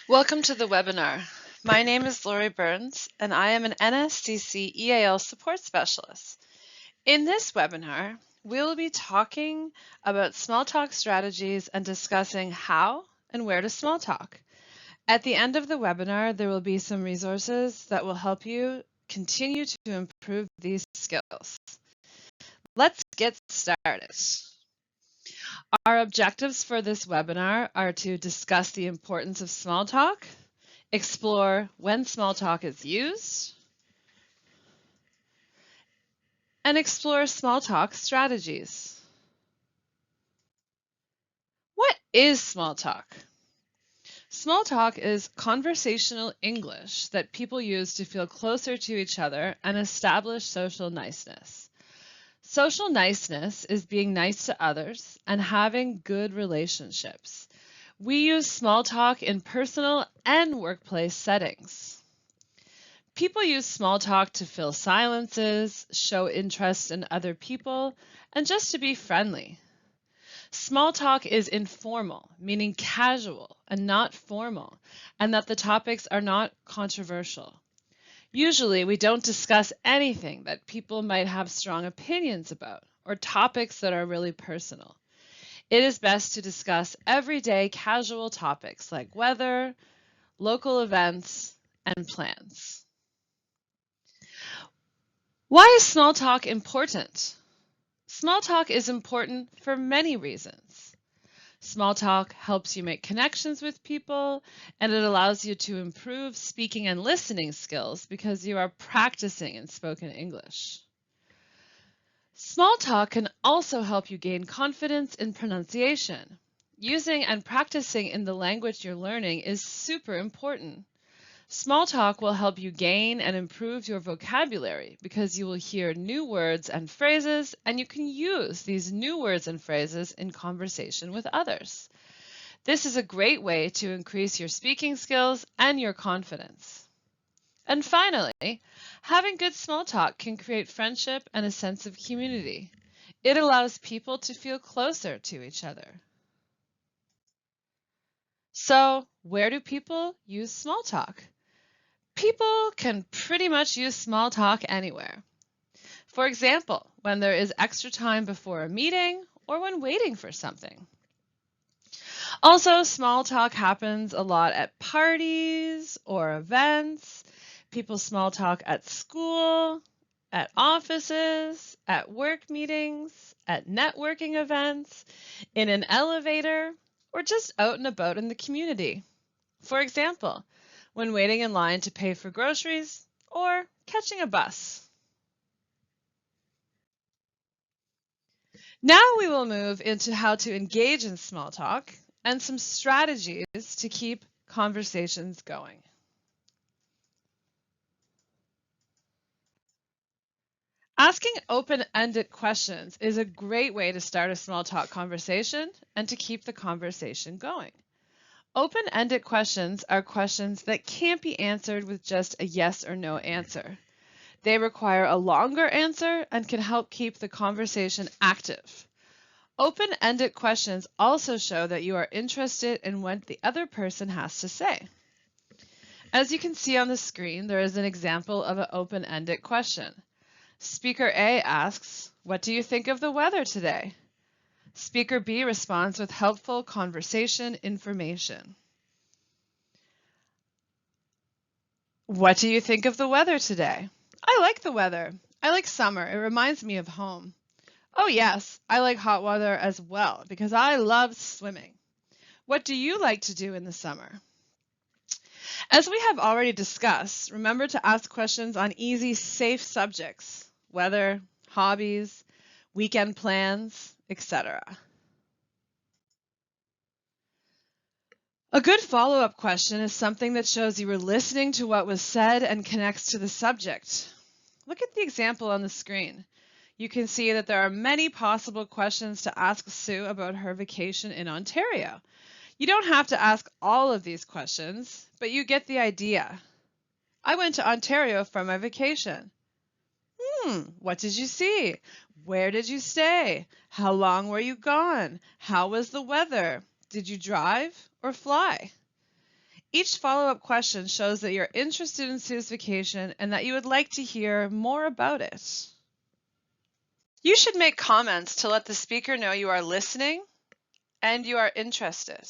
Welcome to the webinar. My name is Lori Burns, and I am an NSCC EAL support specialist. In this webinar, we'll be talking about small talk strategies and discussing how and where to small talk. At the end of the webinar, there will be some resources that will help you continue to improve these skills. Let's get started. Our objectives for this webinar are to discuss the importance of small talk, explore when small talk is used, and explore small talk strategies. What is small talk? Small talk is conversational English that people use to feel closer to each other and establish social niceness. Social niceness is being nice to others and having good relationships. We use small talk in personal and workplace settings. People use small talk to fill silences, show interest in other people, and just to be friendly. Small talk is informal, meaning casual and not formal, and that the topics are not controversial. Usually, we don't discuss anything that people might have strong opinions about or topics that are really personal. It is best to discuss everyday casual topics like weather, local events, and plans. Why is small talk important? Small talk is important for many reasons. Small talk helps you make connections with people, and it allows you to improve speaking and listening skills because you are practicing in spoken English. Small talk can also help you gain confidence in pronunciation. Using and practicing in the language you're learning is super important. Small talk will help you gain and improve your vocabulary because you will hear new words and phrases, and you can use these new words and phrases in conversation with others. This is a great way to increase your speaking skills and your confidence. And finally, having good small talk can create friendship and a sense of community. It allows people to feel closer to each other. So, where do people use small talk? People can pretty much use small talk anywhere. For example, when there is extra time before a meeting or when waiting for something. Also, small talk happens a lot at parties or events. People small talk at school, at offices, at work meetings, at networking events, in an elevator, or just out and about in the community. For example, when waiting in line to pay for groceries or catching a bus. Now we will move into how to engage in small talk and some strategies to keep conversations going. Asking open-ended questions is a great way to start a small talk conversation and to keep the conversation going. Open-ended questions are questions that can't be answered with just a yes or no answer. They require a longer answer and can help keep the conversation active. Open-ended questions also show that you are interested in what the other person has to say. As you can see on the screen, there is an example of an open-ended question. Speaker A asks, "What do you think of the weather today?" Speaker B responds with helpful conversation information. "What do you think of the weather today?" "I like the weather. I like summer. It reminds me of home." "Oh yes, I like hot weather as well because I love swimming." "What do you like to do in the summer?" As we have already discussed, remember to ask questions on easy, safe subjects, weather, hobbies, weekend plans, etc. A good follow-up question is something that shows you were listening to what was said and connects to the subject. Look at the example on the screen. You can see that there are many possible questions to ask Sue about her vacation in Ontario. You don't have to ask all of these questions, but you get the idea. "I went to Ontario for my vacation." What did you see? Where did you stay? How long were you gone? How was the weather? Did you drive or fly? Each follow-up question shows that you're interested in Sue's vacation and that you would like to hear more about it. You should make comments to let the speaker know you are listening and you are interested.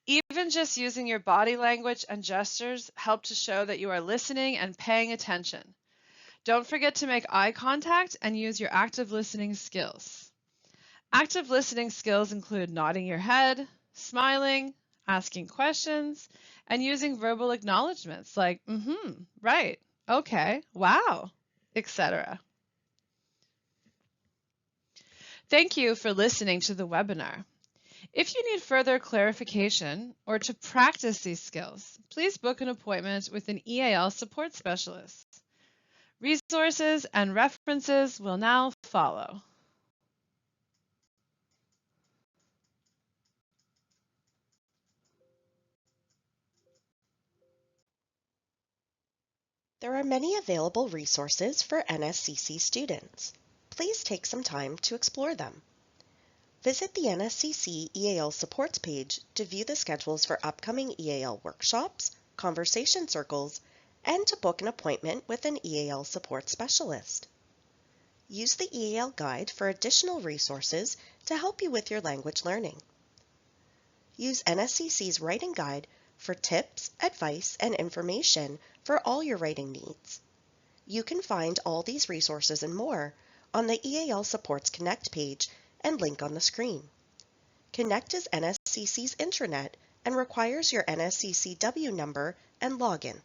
Even just using your body language and gestures help to show that you are listening and paying attention. Don't forget to make eye contact and use your active listening skills. Active listening skills include nodding your head, smiling, asking questions, and using verbal acknowledgments like, right, okay, wow, etc. Thank you for listening to the webinar. If you need further clarification or to practice these skills, please book an appointment with an EAL support specialist. Resources and references will now follow. There are many available resources for NSCC students. Please take some time to explore them. Visit the NSCC EAL supports page to view the schedules for upcoming EAL workshops, conversation circles, and to book an appointment with an EAL support specialist. Use the EAL guide for additional resources to help you with your language learning. Use NSCC's writing guide for tips, advice, and information for all your writing needs. You can find all these resources and more on the EAL Supports Connect page and link on the screen. Connect is NSCC's intranet and requires your NSCCW number and login.